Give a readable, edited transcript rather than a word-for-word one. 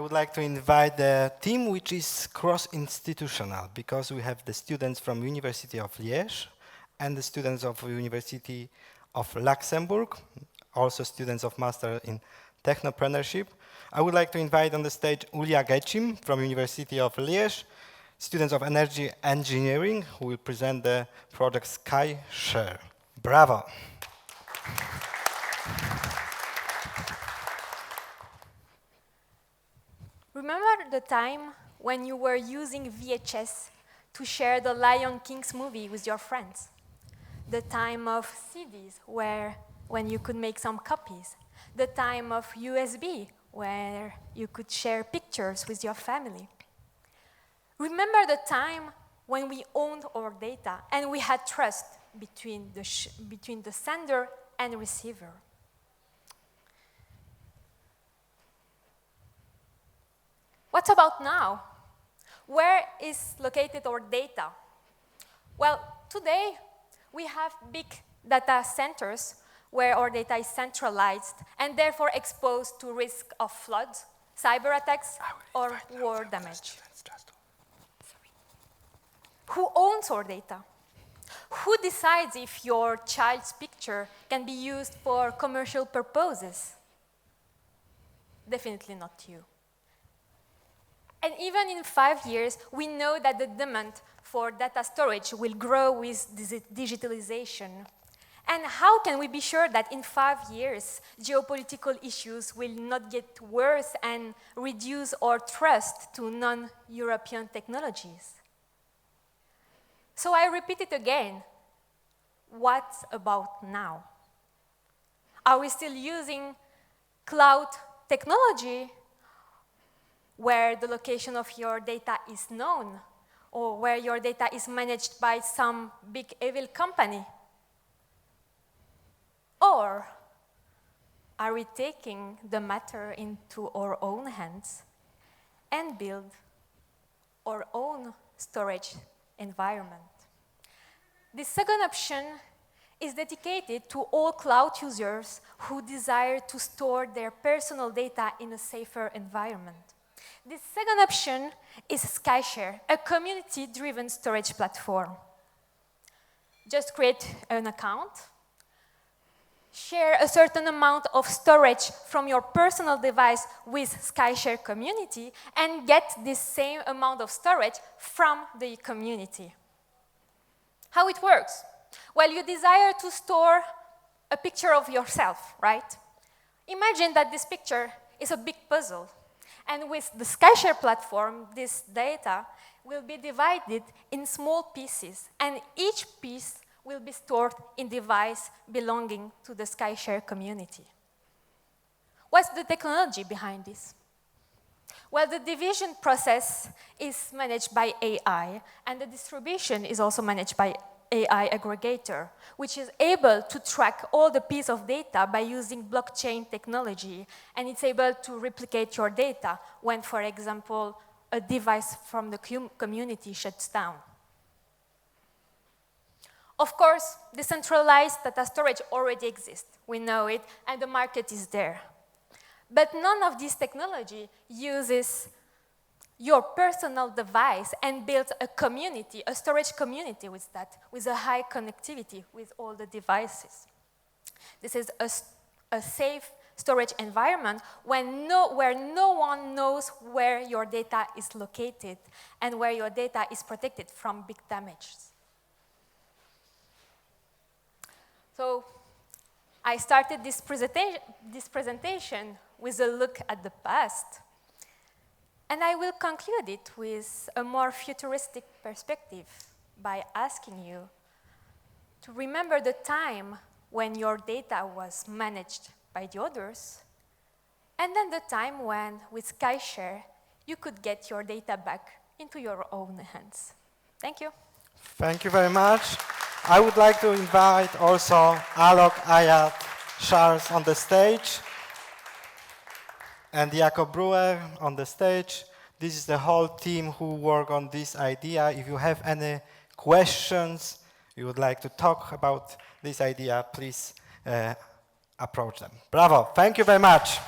I would like to invite the team which is cross-institutional, because we have the students from University of Liège and the students of University of Luxembourg, also students of Master in Technopreneurship. I would like to invite on the stage Ulia Gecim from University of Liège, students of Energy Engineering, who will present the project SkyShare. Bravo! Remember the time when you were using VHS to share the Lion King's movie with your friends? The time of CDs, when you could make some copies. The time of USB, where you could share pictures with your family. Remember the time when we owned our data and we had trust between the sender and receiver. What about now? Where is located our data? Well, today we have big data centers where our data is centralized and therefore exposed to risk of floods, cyber attacks, or war damage. Who owns our data? Who decides if your child's picture can be used for commercial purposes? Definitely not you. And even in 5 years, we know that the demand for data storage will grow with digitalization. And how can we be sure that in 5 years, geopolitical issues will not get worse and reduce our trust to non-European technologies? So I repeat it again. What about now? Are we still using cloud technology where the location of your data is known, or where your data is managed by some big evil company? Or are we taking the matter into our own hands and build our own storage environment? The second option is dedicated to all cloud users who desire to store their personal data in a safer environment. The second option is SkyShare, a community-driven storage platform. Just create an account, share a certain amount of storage from your personal device with SkyShare community, and get the same amount of storage from the community. How it works? Well, you desire to store a picture of yourself, right? Imagine that this picture is a big puzzle. And with the SkyShare platform, this data will be divided in small pieces, and each piece will be stored in a device belonging to the SkyShare community. What's the technology behind this? Well, the division process is managed by AI, and the distribution is also managed by AI aggregator, which is able to track all the pieces of data by using blockchain technology, and it's able to replicate your data when, for example, a device from the community shuts down. Of course, decentralized data storage already exists. We know it, and the market is there. But none of this technology uses your personal device and builds a community, a storage community with that, with a high connectivity with all the devices. This is a safe storage environment where no one knows where your data is located and where your data is protected from big damages. So I started this presentation with a look at the past. And I will conclude it with a more futuristic perspective by asking you to remember the time when your data was managed by the others, and then the time when, with SkyShare, you could get your data back into your own hands. Thank you. Thank you very much. I would like to invite also Alok, Ayat, Charles on the stage, and Jakob Brewer on the stage. This is the whole team who work on this idea. If you have any questions, you would like to talk about this idea, please approach them. Bravo, thank you very much.